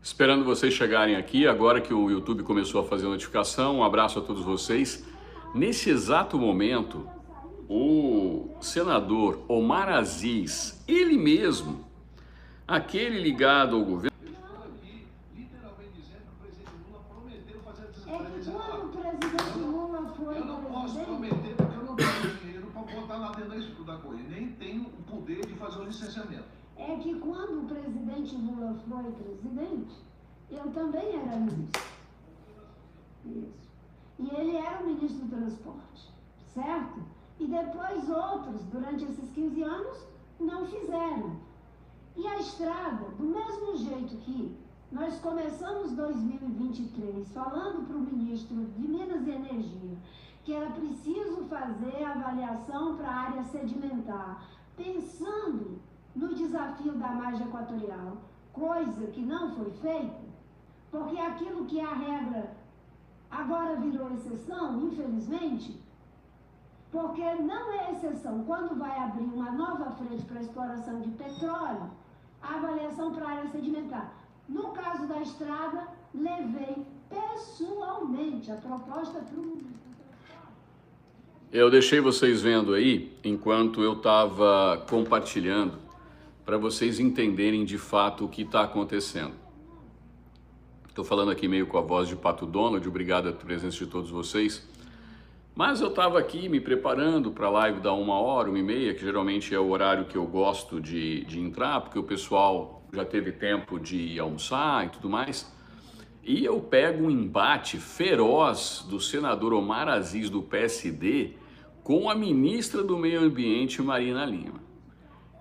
Esperando vocês chegarem aqui, agora que o YouTube começou a fazer notificação, um abraço a todos vocês. Nesse exato momento, o senador Omar Aziz, ele mesmo, aquele ligado ao governo... Eu não posso prometer porque eu não tenho dinheiro para botar lá dentro da coisa, nem tenho o poder de fazer o licenciamento. É que quando o presidente Lula foi presidente, eu também era ministro. Isso. E ele era o ministro do transporte, certo? E depois outros, durante esses 15 anos, não fizeram. E a estrada, do mesmo jeito que nós começamos 2023 falando para o ministro de Minas e Energia que era preciso fazer a avaliação para a área sedimentar, pensando no desafio da margem equatorial, coisa que não foi feita, porque aquilo que é a regra agora virou exceção, infelizmente, porque não é exceção. Quando vai abrir uma nova frente para a exploração de petróleo, a avaliação para a área sedimentar. No caso da estrada, levei pessoalmente a proposta para o ministro. Eu deixei vocês vendo aí, enquanto eu estava compartilhando, para vocês entenderem de fato o que está acontecendo. Estou falando aqui meio com a voz de Pato Donald, obrigado pela presença de todos vocês. Mas eu estava aqui me preparando para a live da 1h, 1h30, que geralmente é o horário que eu gosto de entrar, porque o pessoal já teve tempo de almoçar e tudo mais. E eu pego um embate feroz do senador Omar Aziz do PSD com a ministra do Meio Ambiente, Marina Lima.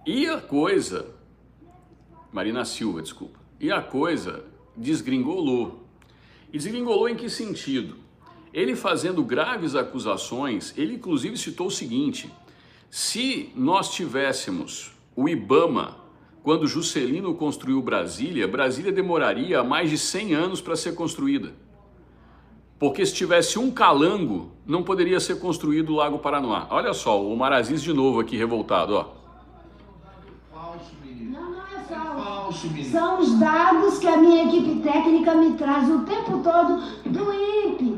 E a coisa... Marina Silva, desculpa. E a coisa desgringolou. E desgringolou em que sentido? Ele fazendo graves acusações, ele inclusive citou o seguinte: se nós tivéssemos o IBAMA, quando Juscelino construiu Brasília, Brasília demoraria mais de 100 anos para ser construída. Porque se tivesse um calango, não poderia ser construído o Lago Paranoá. Olha só, o Omar Aziz de novo aqui revoltado, ó. Não é falso. São os dados que a minha equipe técnica me traz o tempo todo do INPE.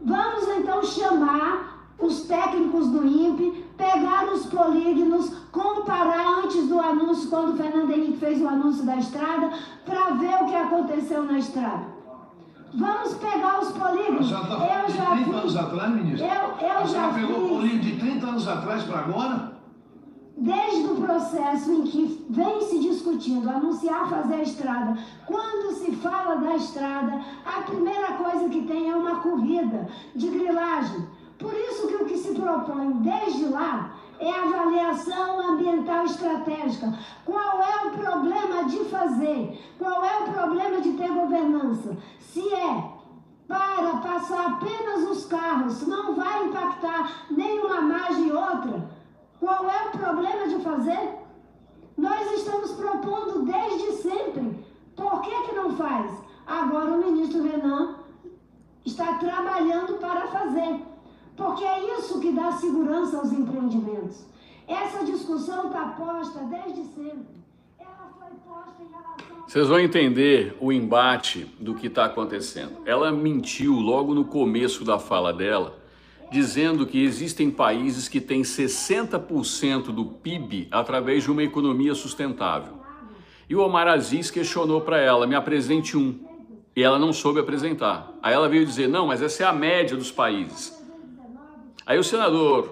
Vamos então chamar os técnicos do INPE, pegar os polígonos, comparar antes do anúncio, quando o Fernando Henrique fez o anúncio da estrada, para ver o que aconteceu na estrada. Vamos pegar os polígonos. Eu já 30 anos atrás, ministro? Eu já pegou o polígono de 30 anos atrás para agora? Desde o processo em que vem se discutindo anunciar fazer a estrada, quando se fala da estrada, a primeira coisa que tem é uma corrida de grilagem. Por isso que o que se propõe desde lá é a avaliação ambiental estratégica. Qual é o problema de fazer? Qual é o problema de ter governança? Se é para passar apenas os carros, não vai impactar nenhuma margem e outra, qual é o problema de fazer? Nós estamos propondo desde sempre. Por que não faz? Agora o ministro Renan está trabalhando para fazer. Porque é isso que dá segurança aos empreendimentos. Essa discussão está posta desde sempre. Ela foi posta em relação... Vocês vão entender o embate do que está acontecendo. Ela mentiu logo no começo da fala dela, dizendo que existem países que têm 60% do PIB através de uma economia sustentável. E o Omar Aziz questionou para ela, me apresente um. E ela não soube apresentar. Aí ela veio dizer, não, mas essa é a média dos países. Aí o senador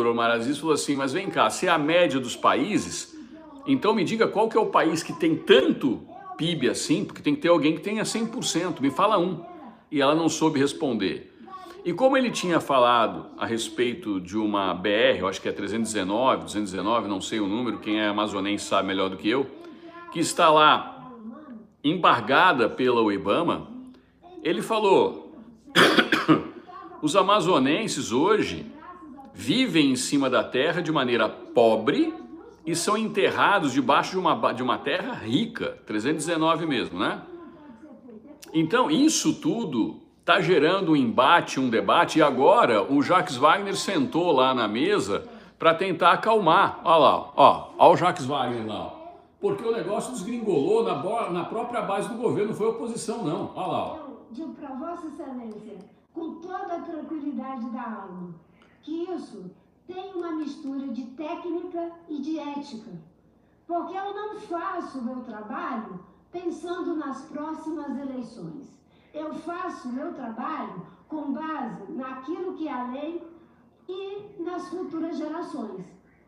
Omar Aziz falou assim, mas vem cá, se é a média dos países, então me diga qual que é o país que tem tanto PIB assim, porque tem que ter alguém que tenha 100%, me fala um. E ela não soube responder. E como ele tinha falado a respeito de uma BR, eu acho que é 219, não sei o número, quem é amazonense sabe melhor do que eu, que está lá embargada pela IBAMA, ele falou, os amazonenses hoje vivem em cima da terra de maneira pobre e são enterrados debaixo de uma terra rica, 319 mesmo, né? Então isso tudo está gerando um embate, um debate, e agora o Jacques Wagner sentou lá na mesa para tentar acalmar. Olha lá, ó o Jacques Wagner lá. Porque o negócio desgringolou na própria base do governo, não foi oposição não. Olha lá. Eu digo para Vossa Excelência, com toda a tranquilidade da alma, que isso tem uma mistura de técnica e de ética. Porque eu não faço o meu trabalho pensando nas próximas eleições. Eu faço o meu trabalho com base naquilo que é a lei e nas futuras gerações.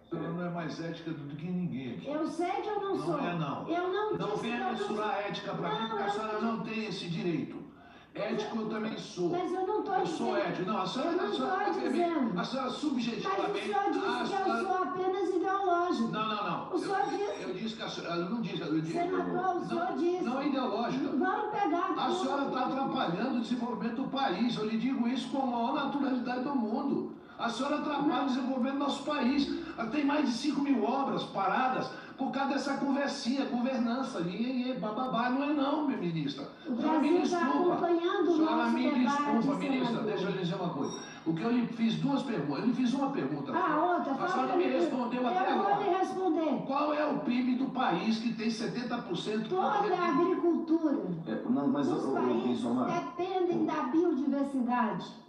A senhora não é mais ética do que ninguém aqui. Eu sei que eu não sou. Não é, não. Eu não Não disse que venha eu não sou. mensurar a ética para mim, porque a senhora não tem esse direito. Ético eu também sou. Mas eu não estou Eu dizendo. sou ético. Não, a senhora, Eu não estou dizendo. a senhora Mas o subjetivamente... senhor disse que eu sou apenas ideológico. Não. O senhor disse. Eu disse que a senhora... Eu não disse... Eu disse Senador, o senhor disse. Não é ideológica. Vamos pegar A tudo. senhora está atrapalhando o desenvolvimento do país. Eu lhe digo isso com a maior naturalidade do mundo. A senhora atrapalha o desenvolvimento do nosso país. Tem mais de 5.000 obras paradas por causa dessa conversinha, governança, bababá. Não é não, minha ministra. O A senhora me Brasil está desculpa. acompanhando o Senhora nosso me debate, desculpa, ministra. senador. Deixa eu lhe dizer uma coisa. O que eu lhe fiz duas perguntas. Eu lhe fiz uma pergunta. Outra. A senhora não me respondeu até Eu vou agora. lhe responder. Qual é o PIB do país que tem 70%? Toda a agricultura Não, mas dos países dependem da biodiversidade.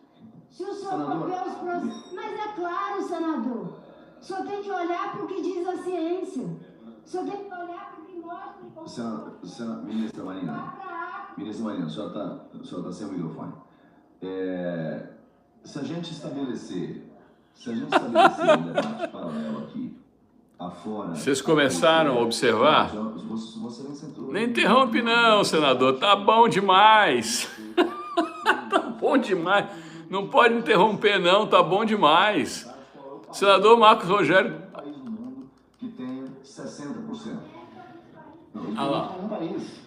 Se o senhor for ver os processos... Mas é claro, senador. O senhor tem que olhar para o que diz a ciência. O senhor tem que olhar para o que mostra... Ministra Marina, a senhora está sem o microfone. Se a gente estabelecer um debate paralelo aqui, afora... Vocês começaram a observar? Você Não interrompe não, senador. Tá bom demais. Tá bom demais. Não pode interromper não, tá bom demais. Senador Marcos Rogério. País do mundo que tem 60%. Ah lá. Um país.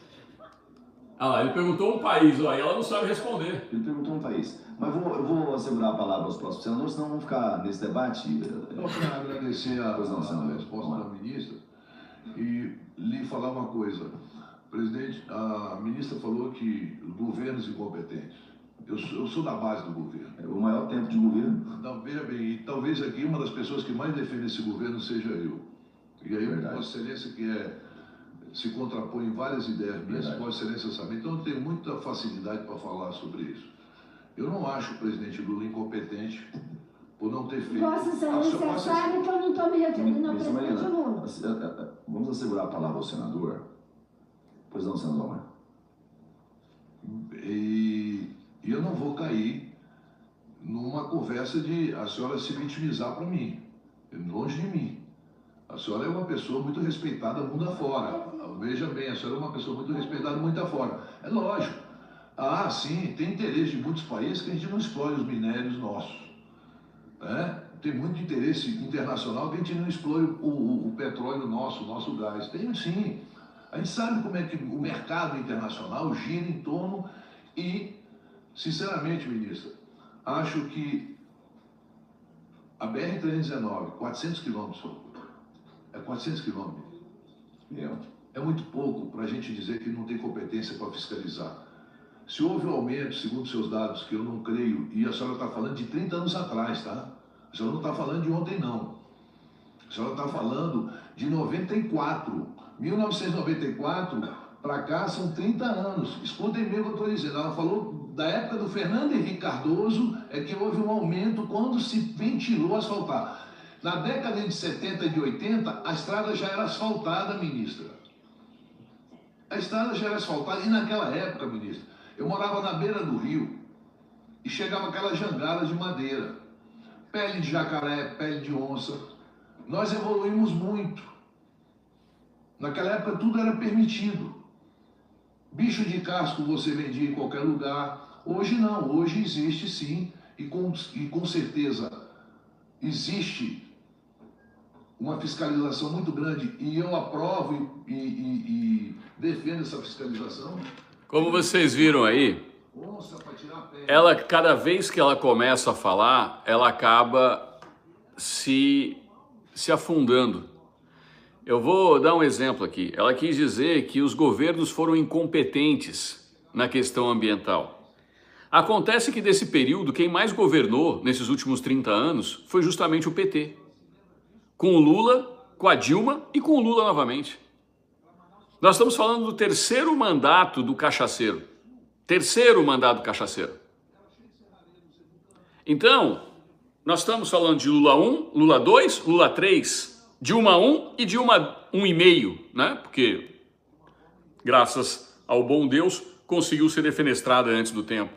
Ah lá, ele perguntou um país, ó, e ela não sabe responder. Ele perguntou um país. Mas eu vou assegurar a palavra aos próximos senadores, senão vamos ficar nesse debate. Eu quero agradecer a resposta da ministra e lhe falar uma coisa. Presidente, a ministra falou que governos incompetentes. Eu sou da base do governo. É o maior tempo de governo. Não, veja bem, e talvez aqui uma das pessoas que mais defende esse governo seja eu. E aí, Vossa Excelência, que se contrapõe em várias ideias minhas, Vossa Excelência sabe. Então eu tenho muita facilidade para falar sobre isso. Eu não acho o presidente Lula incompetente por não ter feito... Vossa Excelência sabe que eu não estou me referindo ao presidente Lula. Vamos assegurar a palavra ao senador? Pois não, senador Omar. E eu não vou cair numa conversa de a senhora se vitimizar para mim, longe de mim. A senhora é uma pessoa muito respeitada mundo afora. Veja bem, a senhora é uma pessoa muito respeitada mundo afora. É lógico. Sim, tem interesse de muitos países que a gente não explore os minérios nossos. Tem muito interesse internacional que a gente não explore o petróleo nosso, o nosso gás. Tem sim. A gente sabe como é que o mercado internacional gira em torno e, sinceramente, ministra, acho que a BR-319, 400 quilômetros, é 400 quilômetros. É muito pouco para a gente dizer que não tem competência para fiscalizar. Se houve um aumento, segundo seus dados, que eu não creio, e a senhora está falando de 30 anos atrás, tá? A senhora não está falando de ontem, não. A senhora está falando de 94. 1994 para cá são 30 anos. Escutem bem o que eu estou dizendo. Ela falou da época do Fernando Henrique Cardoso, é que houve um aumento quando se ventilou asfaltar. Na década de 70 e de 80, a estrada já era asfaltada, ministra. A estrada já era asfaltada. E naquela época, ministra, eu morava na beira do rio e chegava aquelas jangadas de madeira. Pele de jacaré, pele de onça. Nós evoluímos muito. Naquela época tudo era permitido. Bicho de casco você vendia em qualquer lugar. Hoje não, hoje existe sim, e com certeza existe uma fiscalização muito grande, e eu aprovo e defendo essa fiscalização. Como vocês viram aí, ela, cada vez que ela começa a falar, ela acaba se afundando. Eu vou dar um exemplo aqui. Ela quis dizer que os governos foram incompetentes na questão ambiental. Acontece que desse período, quem mais governou nesses últimos 30 anos foi justamente o PT. Com o Lula, com a Dilma e com o Lula novamente. Nós estamos falando do terceiro mandato do cachaceiro. Terceiro mandato do cachaceiro. Então, nós estamos falando de Lula 1, Lula 2, Lula 3, Dilma 1 e Dilma 1,5, né? Porque, graças ao bom Deus, conseguiu ser defenestrada antes do tempo.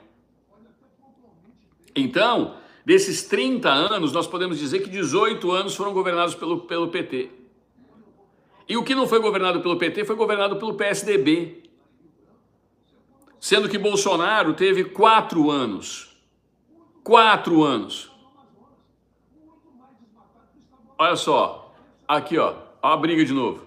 Então, desses 30 anos, nós podemos dizer que 18 anos foram governados pelo PT. E o que não foi governado pelo PT foi governado pelo PSDB. Sendo que Bolsonaro teve 4 anos. 4 anos. Olha só. Aqui, ó. Olha a briga de novo.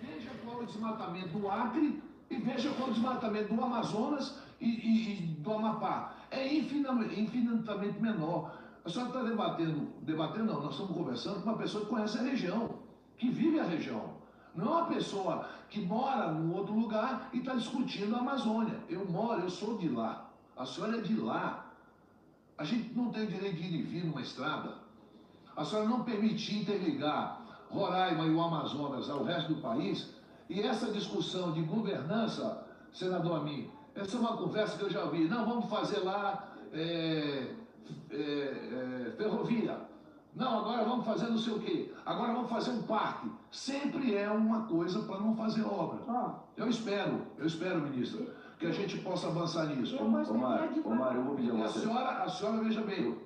Veja qual é o desmatamento do Acre e veja qual é o desmatamento do Amazonas e do Amapá. É infinitamente menor. A senhora está debatendo não, nós estamos conversando com uma pessoa que conhece a região, que vive a região. Não é uma pessoa que mora num outro lugar e está discutindo a Amazônia. Eu sou de lá. A senhora é de lá. A gente não tem direito de ir e vir numa estrada. A senhora não permitir interligar Roraima e o Amazonas ao resto do país. E essa discussão de governança, senador Amin, essa é uma conversa que eu já vi. Não, vamos fazer lá ferrovia. Não, agora vamos fazer não sei o quê. Agora vamos fazer um parque. Sempre é uma coisa para não fazer obra. Eu espero, ministra, que a gente possa avançar nisso. Omar, eu vou pedir a você. A senhora veja bem,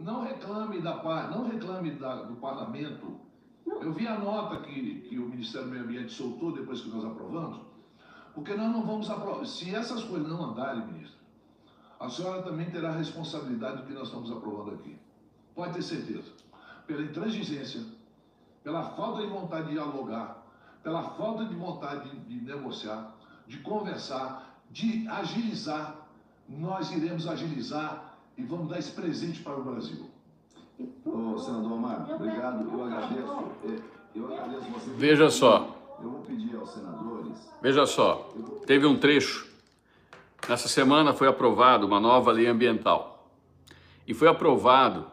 não reclame do parlamento. Eu vi a nota que o Ministério do Meio Ambiente soltou depois que nós aprovamos, porque nós não vamos aprovar. Se essas coisas não andarem, ministra, a senhora também terá a responsabilidade do que nós estamos aprovando aqui. Pode ter certeza. Pela intransigência, pela falta de vontade de dialogar, pela falta de vontade de negociar, de conversar, de agilizar, nós iremos agilizar e vamos dar esse presente para o Brasil. Ô, senador Omar, obrigado, eu agradeço você. Veja só. Eu vou pedir aos senadores. Veja só, teve um trecho. Nessa semana foi aprovada uma nova lei ambiental. E foi aprovado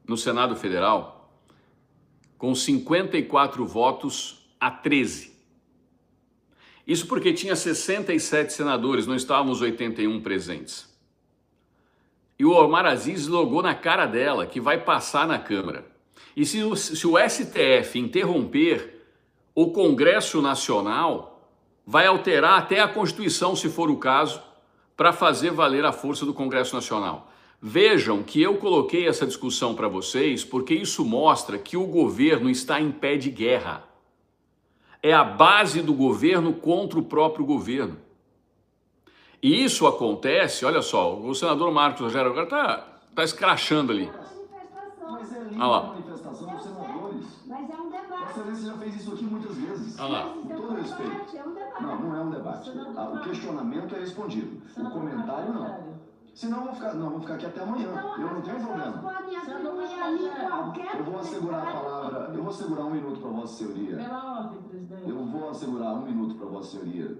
no Senado Federal com 54 votos a 13. Isso porque tinha 67 senadores, não estávamos 81 presentes. E o Omar Aziz logou na cara dela que vai passar na Câmara. E se o STF interromper o Congresso Nacional, vai alterar até a Constituição, se for o caso, para fazer valer a força do Congresso Nacional. Vejam que eu coloquei essa discussão para vocês porque isso mostra que o governo está em pé de guerra. É a base do governo contra o próprio governo. E isso acontece, olha só, o senador Marcos Rogério agora está escrachando ali. Mas é linda lá. a manifestação dos senadores. Mas é um debate. Vossa Excelência já fez isso aqui muitas vezes. Olha lá. Com todo respeito. É um debate. Não é um debate. O questionamento é respondido. O comentário não. Senão vamos ficar aqui até amanhã. Eu não tenho problema. Podem atribuir a mim qualquer. Eu vou assegurar a palavra. Eu vou assegurar 1 minuto para Vossa Senhoria. Pela ordem, presidente. Eu vou assegurar 1 minuto para Vossa Senhoria.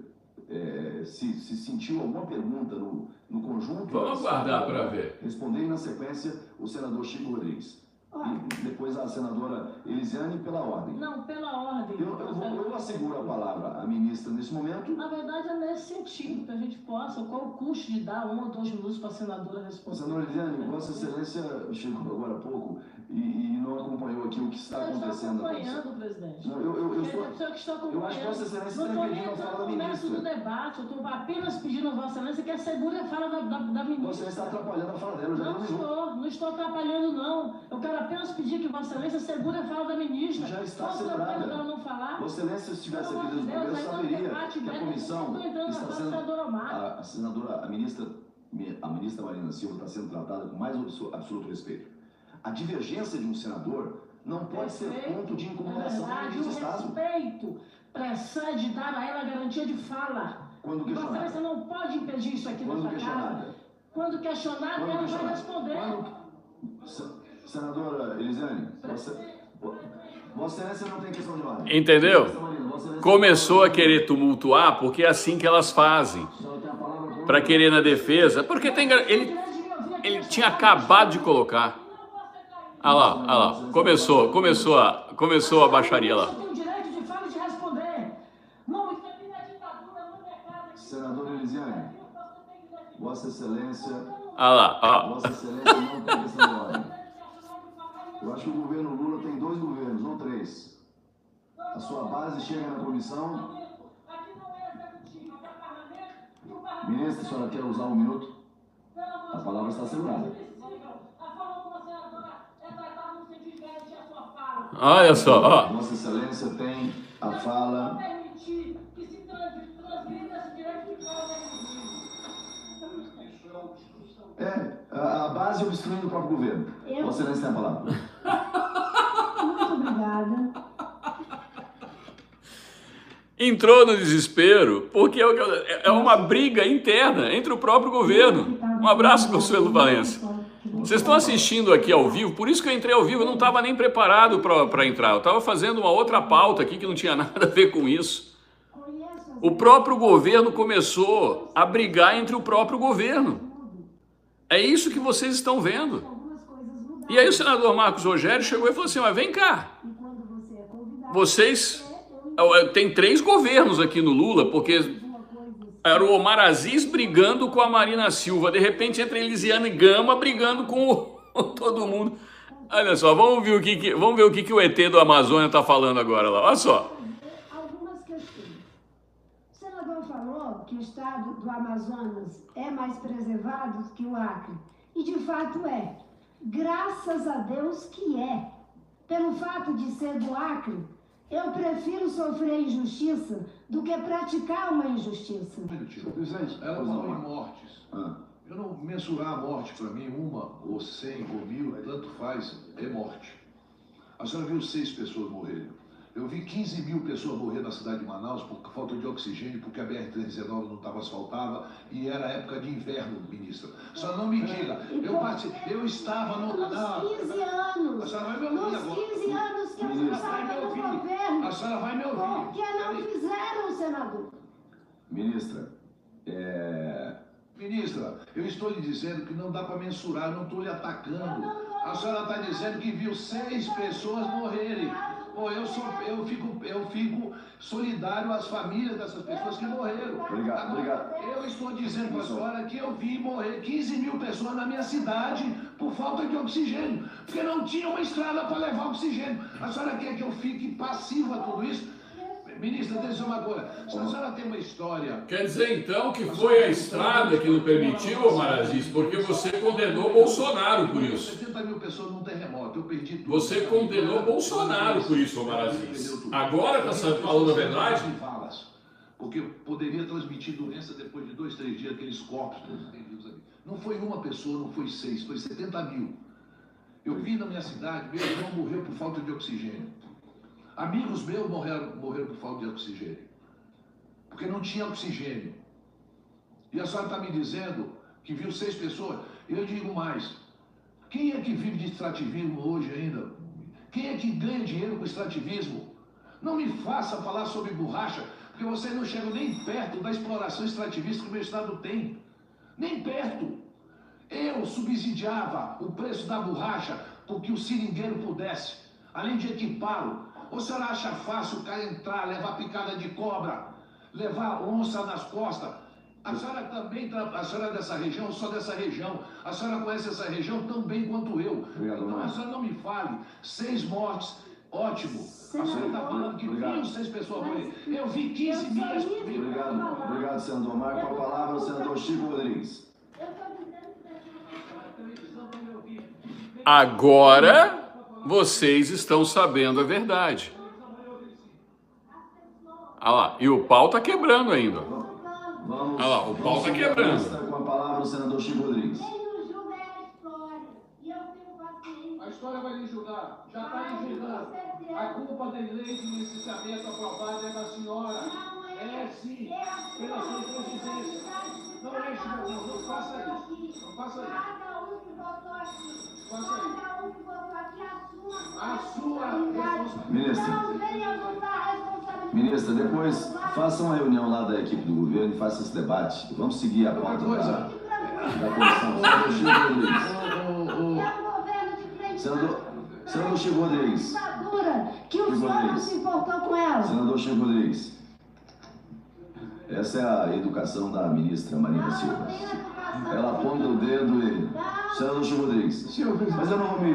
Se sentiu alguma pergunta no conjunto... Vamos aguardar para ver. Responder na sequência o senador Chico Rodrigues. E depois a senadora Elisiane pela ordem. Não, pela ordem. Eu asseguro a palavra à ministra nesse momento. Na verdade, é nesse sentido que a gente possa. Qual o custo de dar 1 ou 2 minutos para a senadora responder? Senadora Elisiane, Vossa Excelência chegou agora há pouco e não acompanhou aqui o que está acontecendo. Eu estou acompanhando, presidente. Não, eu acho que Vossa Excelência está impedindo a fala da ministra. No debate, eu estou apenas pedindo a Vossa Excelência que assegure a fala da ministra. Você está atrapalhando a fala dela. Não estou atrapalhando, não. Eu quero apenas pedir que Vossa Excelência assegure a fala da ministra. Já está Qual o problema assegurada. dela não falar? Vossa Excelência, se estivesse Pelo aqui amor de desde o Deus, começo, aí não saberia debate, que a velho, comissão eu estou entrando está na sendo... senadora Omar. A ministra Marina Silva está sendo tratada com mais absoluto respeito. A divergência de um senador não pode ser ponto de incomodação Na do verdade, ministro o de Estado. respeito precede dar a ela a garantia de fala. Quando Vossa questionada. Excelência não pode impedir isso aqui Quando nessa casa. questionada. Quando questionada, ela vai responder. Senadora Elisiane, Vossa Excelência não tem questão de ordem. Entendeu? Começou a querer tumultuar porque é assim que elas fazem. Para querer na defesa. Porque ele tinha acabado de colocar. Olha lá. Começou a baixaria lá. Eu tenho direito de fala e de responder. Não Senador Elisiane, Vossa Excelência... Ah lá, ó. Vossa Excelência não tem questão de ordem. Eu acho que o governo Lula tem 2 governos, ou 3. A sua base chega na comissão... Ministra, a senhora quer usar 1 minuto? A palavra está assegurada. Olha só, ó. Vossa Excelência tem a fala... A base obstruindo o próprio governo. Vossa Excelência tem a palavra. Muito obrigada. Entrou no desespero porque é uma briga interna entre o próprio governo. Um abraço, Consuelo Valença. Vocês estão assistindo aqui ao vivo, por isso que eu entrei ao vivo, eu não estava nem preparado para entrar. Eu estava fazendo uma outra pauta aqui que não tinha nada a ver com isso. O próprio governo começou a brigar entre o próprio governo. É isso que vocês estão vendo. E aí o senador Marcos Rogério chegou e falou assim, mas vem cá, vocês... Tem 3 governos aqui no Lula, porque era o Omar Aziz brigando com a Marina Silva, de repente entra a Elisiane Gama brigando com todo mundo. Olha só, vamos ver o que o ET do Amazônia está falando agora lá, olha só. Algumas questões. O senador falou que o estado do Amazonas é mais preservado do que o Acre, e de fato é. Graças a Deus que é. Pelo fato de ser do Acre, eu prefiro sofrer injustiça do que praticar uma injustiça. Ela falou em mortes. Eu não mensurar a morte para mim, 1, ou 100, ou 1000, tanto faz, é morte. A senhora viu 6 pessoas morrerem. Eu vi 15.000 pessoas morrer na cidade de Manaus por falta de oxigênio, porque a BR-319 não estava asfaltada e era época de inverno, ministra. Só não me diga, eu estava no... Nos 15 anos, a senhora vai me ouvir agora. Nos 15 anos que a senhora estava no governo, a senhora vai me ouvir. por que não fizeram, senador? Ministra, Ministra, eu estou lhe dizendo que não dá para mensurar, eu não estou lhe atacando. A senhora está dizendo que viu 6 pessoas morrerem. Pô, eu fico solidário às famílias dessas pessoas que morreram. Obrigado. Eu estou dizendo para a senhora que eu vi morrer 15.000 pessoas na minha cidade por falta de oxigênio, porque não tinha uma estrada para levar oxigênio. A senhora quer que eu fique passiva a tudo isso? Ministra, deixa eu uma coisa. Se a senhora tem uma história... Quer dizer, então, que foi a estrada que não permitiu, Omar Aziz, porque você condenou Bolsonaro por isso. 70.000 pessoas num terremoto, eu perdi tudo. Você condenou Bolsonaro por isso, Omar Aziz. Agora está falando a verdade? Porque poderia transmitir doença depois de 2, 3 dias, aqueles corpos todos vivos ali. Não foi uma pessoa, não foi 6, foi 70.000. Eu vi na minha cidade, meu irmão morreu por falta de oxigênio. Amigos meus morreram por falta de oxigênio, porque não tinha oxigênio. E a senhora está me dizendo que viu 6 pessoas. Eu digo mais, quem é que vive de extrativismo hoje ainda? Quem é que ganha dinheiro com extrativismo? Não me faça falar sobre borracha, porque vocês não chegam nem perto da exploração extrativista que o meu estado tem. Nem perto. Eu subsidiava o preço da borracha porque o seringueiro pudesse, além de equipá-lo. Ou a senhora acha fácil o cara entrar, levar picada de cobra, levar onça nas costas? A senhora também, a senhora é dessa região, só dessa região. A senhora conhece essa região tão bem quanto eu. Então a senhora não me fale. 6 mortes, ótimo. A senhora está falando que viu 6 pessoas morrer. Eu vi 15 milhas por mim. Obrigado, senador Marco. Com a palavra, o senador Chico Rodrigues. Agora vocês estão sabendo a verdade. Olha lá, e o pau tá quebrando ainda. Olha lá, o pau tá quebrando. Com a palavra, o senador Chico Rodrigues. A história vai lhe julgar, já está lhe julgando. A culpa da lei de licenciamento aprovada é da senhora. É sim, pela sua inconfidência. Não é isso, não faça isso. Não faça isso. Cada um que votou aqui. Faça isso. Cada um que votou aqui assume A sua responsabilidade. Ministra. Não venha botar a responsabilidade. Ministra, depois faça uma reunião lá da equipe do governo e faça esse debate. Vamos seguir a pauta da comissão. Senador Chico Rodrigues. Senador Chico Rodrigues. Que o senhor não se importou com ela. Senador Chico Rodrigues. Essa é a educação da ministra Marina Silva. Ela aponta o dedo e... Senador Chico Rodrigues, mas eu não vou me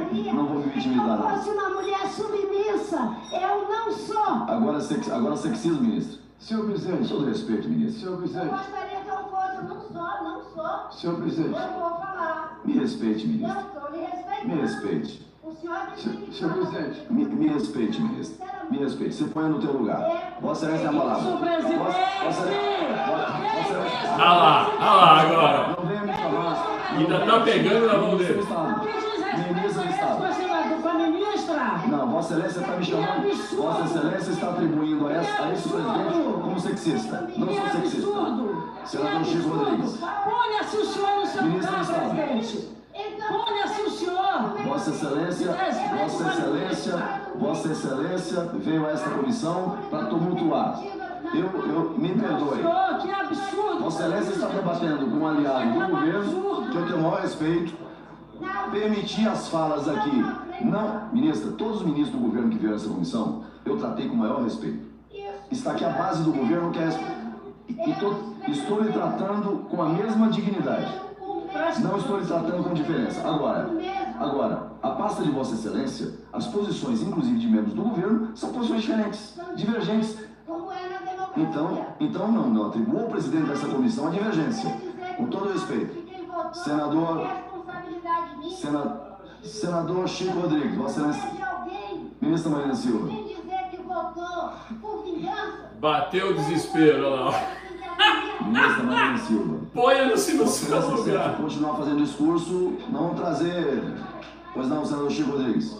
vitimizar, não. Eu fosse uma mulher submissa, eu não sou. Agora sexismo, ministro. Senhor presidente. Todo respeito, ministro. Senhor Eu presidente. gostaria que eu fosse, eu não sou. Senhor presidente. Eu vou falar. Me respeite, ministro. Eu estou lhe respeitando. Me respeite. O senhor me tem que Senhor falar. presidente. Me respeite, ministro. Me respeite. Você põe no teu lugar. Vossa Excelência é a palavra. Senhor presidente! Olha lá agora. Não venha me chamar. Ainda tá pegando na mão dele. Ministro do Estado. Com a ministra! Não, Vossa Excelência está me chamando. Vossa Excelência está atribuindo a esse presidente como sexista. Não sou sexista. Senador Chico Rodrigues. Ponha-se o senhor no seu Ministro do lugar, Estado. presidente! Ponha-se o senhor! Vossa Excelência veio a esta comissão para tumultuar. Me perdoe. Senhor, que absurdo! Vossa Excelência está debatendo com um aliado do governo, que eu tenho o maior respeito, permitir as falas aqui. Não, ministra, todos os ministros do governo que vieram a essa comissão, eu tratei com o maior respeito. Está aqui a base do governo, que é... Estou lhe tratando com a mesma dignidade. Não estou lhe tratando com diferença. Agora, a pasta de Vossa Excelência, as posições, inclusive de membros do governo, são posições diferentes, divergentes. Como é na democracia. Então não atribua ao presidente dessa comissão a divergência. Com todo respeito. Senador Chico Rodrigues, Vossa Excelência. Ministra Marina Silva. Vem dizer que votou por vingança. Bateu o desespero, olha lá. Ministra Marina Silva. Ponha-se no Vossa seu Excelência, lugar. se continuar fazendo discurso, não trazer... Pois não, senador Chico Rodrigues.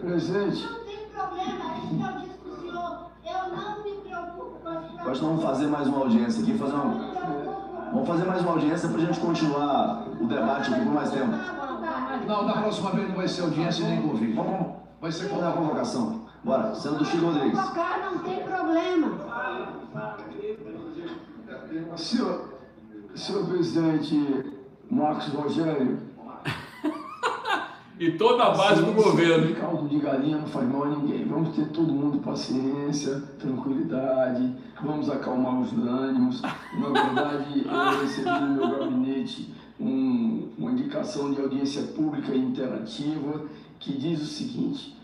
Presidente. Não tem problema, isso que eu disse pro senhor. Eu não me preocupo com as Nós vamos fazer mais uma audiência aqui, vamos fazer mais uma audiência para a gente continuar o debate aqui por mais tempo. Não, da próxima vez não vai ser audiência nem convite. Vai ser fazer a convocação. Bora, senador Chico Rodrigues. Convocar não tem problema. Senhor presidente Marcos Rogério. E toda a base do governo. Caldo de galinha não faz mal a ninguém. Vamos ter todo mundo paciência, tranquilidade, vamos acalmar os ânimos. Na verdade, eu recebi no meu gabinete uma indicação de audiência pública interativa que diz o seguinte: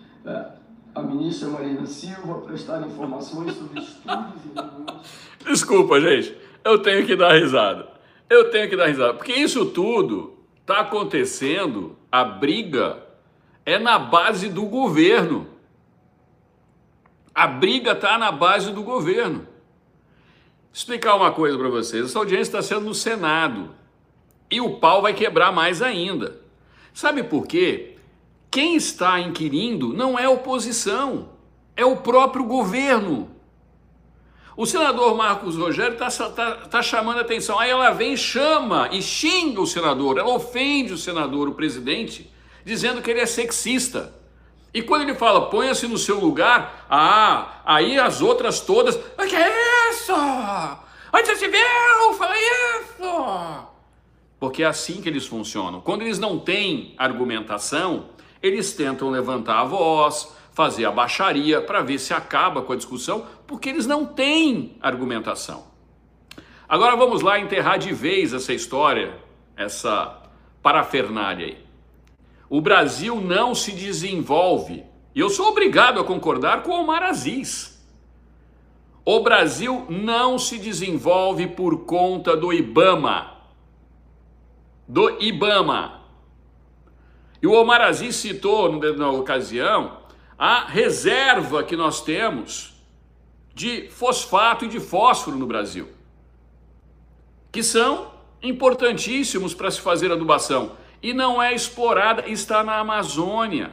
a ministra Marina Silva prestar informações sobre estudos e... Desculpa, gente. Eu tenho que dar risada. Porque isso tudo está acontecendo, a briga é na base do governo. A briga está na base do governo. Vou explicar uma coisa para vocês. Essa audiência está sendo no Senado. E o pau vai quebrar mais ainda. Sabe por quê? Quem está inquirindo não é a oposição, é o próprio governo. O senador Marcos Rogério tá chamando a atenção. Aí ela vem, chama e xinga o senador. Ela ofende o senador, o presidente, dizendo que ele é sexista. E quando ele fala, ponha-se no seu lugar, aí as outras todas, o que é isso? Onde você se viu? Fala isso! Porque é assim que eles funcionam. Quando eles não têm argumentação, eles tentam levantar a voz, fazer a baixaria para ver se acaba com a discussão, porque eles não têm argumentação. Agora vamos lá enterrar de vez essa história, essa parafernália aí. O Brasil não se desenvolve, e eu sou obrigado a concordar com o Omar Aziz. O Brasil não se desenvolve por conta do IBAMA. E o Omar Aziz citou na ocasião a reserva que nós temos de fosfato e de fósforo no Brasil, que são importantíssimos para se fazer adubação, e não é explorada, está na Amazônia.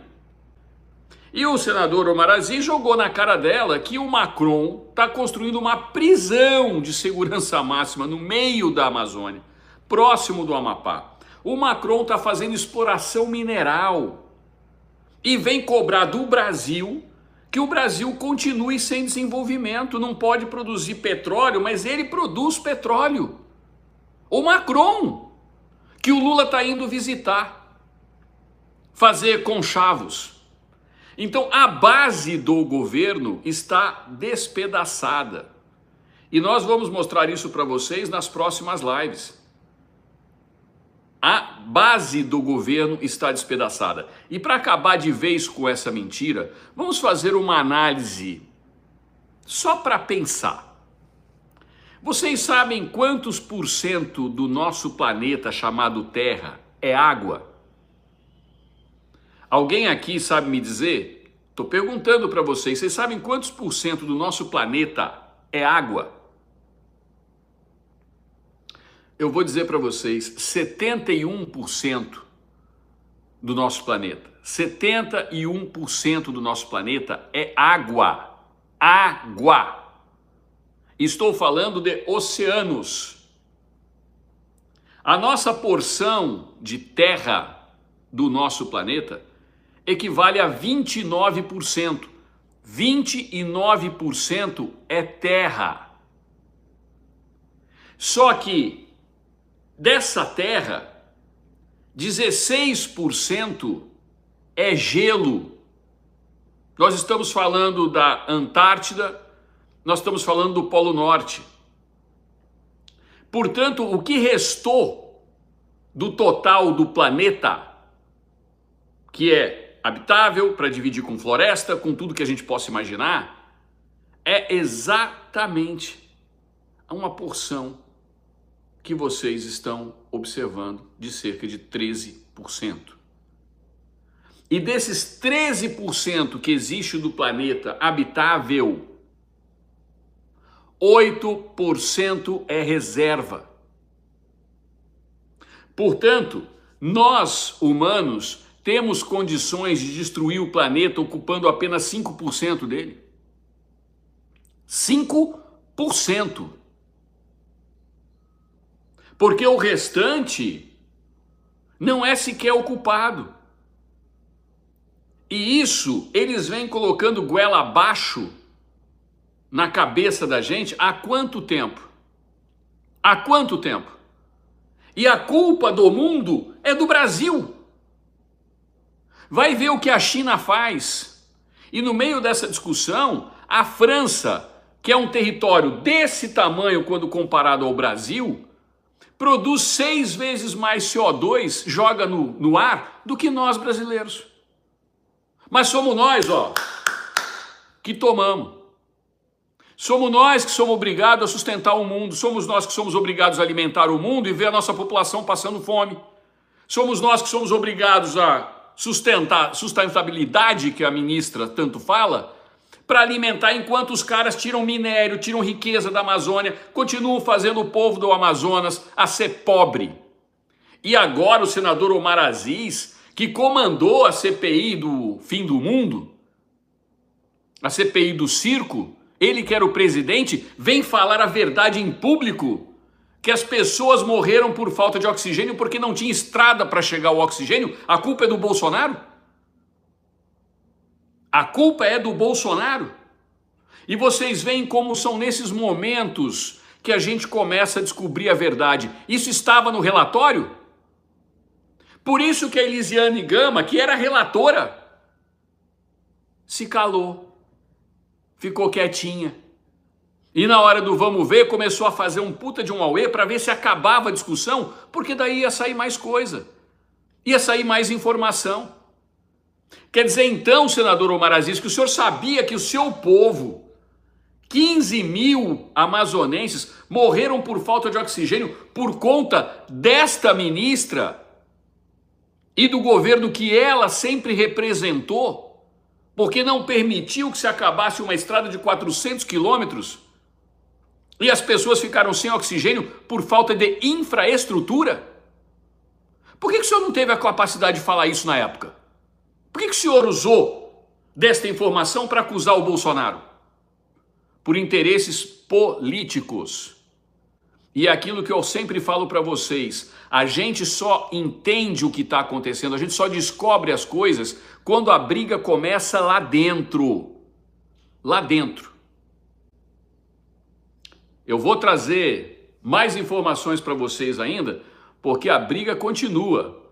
E o senador Omar Aziz jogou na cara dela que o Macron está construindo uma prisão de segurança máxima no meio da Amazônia, próximo do Amapá. O Macron está fazendo exploração mineral e vem cobrar do Brasil que o Brasil continue sem desenvolvimento. Não pode produzir petróleo, mas ele produz petróleo. O Macron, que o Lula está indo visitar, fazer conchavos. Então a base do governo está despedaçada. E nós vamos mostrar isso para vocês nas próximas lives. A base do governo está despedaçada. E para acabar de vez com essa mentira, vamos fazer uma análise só para pensar. Vocês sabem quantos por cento do nosso planeta chamado Terra é água? Alguém aqui sabe me dizer? Estou perguntando para vocês, vocês sabem quantos por cento do nosso planeta é água? Eu vou dizer para vocês, 71% do nosso planeta. 71% do nosso planeta é água. Água. Estou falando de oceanos. A nossa porção de terra do nosso planeta equivale a 29%. 29% é terra. Só que dessa terra, 16% é gelo. Nós estamos falando da Antártida, nós estamos falando do Polo Norte. Portanto, o que restou do total do planeta, que é habitável para dividir com floresta, com tudo que a gente possa imaginar, é exatamente uma porção que vocês estão observando de cerca de 13%. E desses 13% que existe do planeta habitável, 8% é reserva. Portanto, nós, humanos, temos condições de destruir o planeta ocupando apenas 5% dele. 5%. Porque o restante não é sequer ocupado. E isso eles vêm colocando goela abaixo na cabeça da gente há quanto tempo? Há quanto tempo? E a culpa do mundo é do Brasil. Vai ver o que a China faz. E no meio dessa discussão, a França, que é um território desse tamanho quando comparado ao Brasil, produz 6 vezes mais CO2, joga no ar, do que nós brasileiros. Mas somos nós, que tomamos. Somos nós que somos obrigados a sustentar o mundo, somos nós que somos obrigados a alimentar o mundo e ver a nossa população passando fome. Somos nós que somos obrigados a sustentabilidade, que a ministra tanto fala, para alimentar enquanto os caras tiram minério, tiram riqueza da Amazônia, continuam fazendo o povo do Amazonas a ser pobre. E agora o senador Omar Aziz, que comandou a CPI do fim do mundo, a CPI do circo, ele que era o presidente, vem falar a verdade em público, que as pessoas morreram por falta de oxigênio porque não tinha estrada para chegar o oxigênio. A culpa é do Bolsonaro? A culpa é do Bolsonaro? E vocês veem como são nesses momentos que a gente começa a descobrir a verdade. Isso estava no relatório? Por isso que a Elisiane Gama, que era relatora, se calou. Ficou quietinha. E na hora do vamos ver, começou a fazer um puta de um auê para ver se acabava a discussão, porque daí ia sair mais coisa. Ia sair mais informação. Quer dizer então, senador Omar Aziz, que o senhor sabia que o seu povo, 15 mil amazonenses, morreram por falta de oxigênio por conta desta ministra e do governo que ela sempre representou? Porque não permitiu que se acabasse uma estrada de 400 quilômetros e as pessoas ficaram sem oxigênio por falta de infraestrutura? Por que o senhor não teve a capacidade de falar isso na época? Por que o senhor usou desta informação para acusar o Bolsonaro? Por interesses políticos. E é aquilo que eu sempre falo para vocês, a gente só entende o que está acontecendo, a gente só descobre as coisas quando a briga começa lá dentro. Lá dentro. Eu vou trazer mais informações para vocês ainda, porque a briga continua.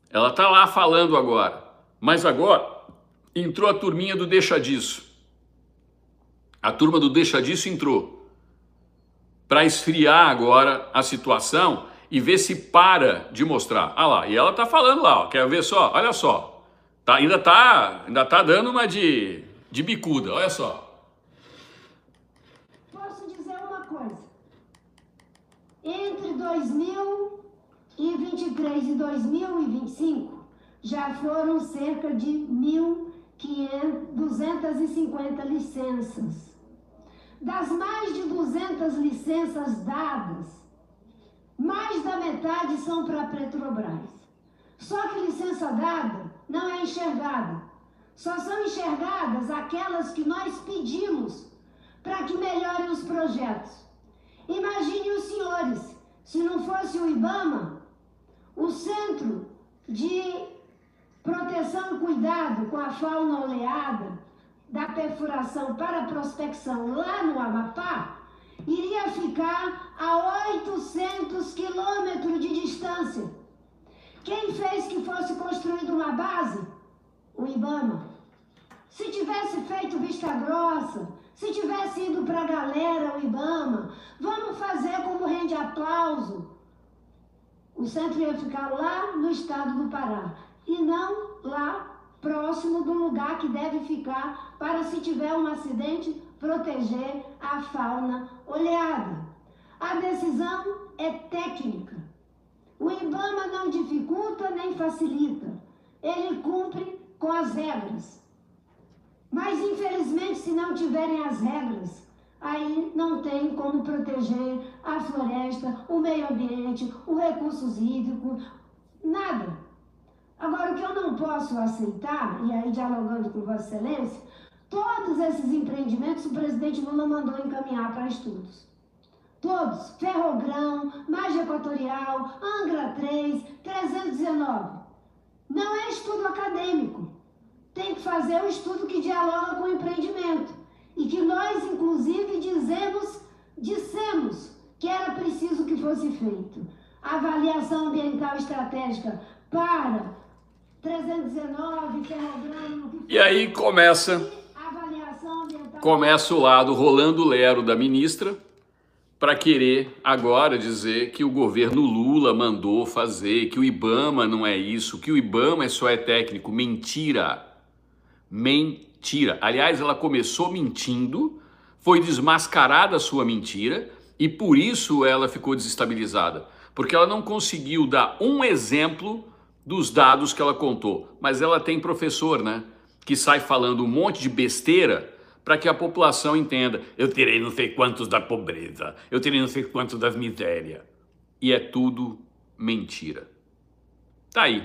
Ela está lá falando agora. Mas agora entrou a turminha do Deixa Disso. A turma do Deixa Disso entrou. para esfriar agora a situação e ver se para de mostrar. Ah lá, e ela tá falando lá, ó, quer ver só? Olha só, tá, ainda tá dando uma de bicuda, olha só. Posso dizer uma coisa, entre 2023 e 2025, já foram cerca de 1.250 licenças. Das mais de 200 licenças dadas, mais da metade são para a Petrobras. Só que licença dada não é enxergada. Só são enxergadas aquelas que nós pedimos para que melhorem os projetos. Imaginem os senhores, se não fosse o IBAMA, o Centro de Proteção e Cuidado com a Fauna Oleada, da perfuração para a prospecção lá no Amapá, iria ficar a 800 quilômetros de distância. Quem fez que fosse construída uma base? O IBAMA. Se tivesse feito Vista Grossa, se tivesse ido para a galera, o IBAMA, vamos fazer como rende aplauso. O centro ia ficar lá no estado do Pará e não lá próximo do lugar que deve ficar para, se tiver um acidente, proteger a fauna oleada. A decisão é técnica. O IBAMA não dificulta nem facilita. Ele cumpre com as regras. Mas, infelizmente, se não tiverem as regras, aí não tem como proteger a floresta, o meio ambiente, os recursos hídricos, nada. Agora, o que eu não posso aceitar, e aí dialogando com Vossa Excelência, todos esses empreendimentos o presidente Lula mandou encaminhar para estudos. Todos, Ferrogrão, Margem Equatorial, Angra 3, 319. Não é estudo acadêmico. Tem que fazer o estudo que dialoga com o empreendimento. E que nós, inclusive, dissemos que era preciso que fosse feito. A avaliação ambiental estratégica para 319, Ferrogrão... E aí começa o lado rolando lero da ministra para querer agora dizer que o governo Lula mandou fazer, que o IBAMA não é isso, que o IBAMA só é técnico. Mentira! Mentira! Aliás, ela começou mentindo, foi desmascarada a sua mentira e por isso ela ficou desestabilizada. Porque ela não conseguiu dar um exemplo dos dados que ela contou. Mas ela tem professor, né? Que sai falando um monte de besteira para que a população entenda. Eu terei não sei quantos da pobreza, eu terei não sei quantos das misérias. E é tudo mentira. Tá aí.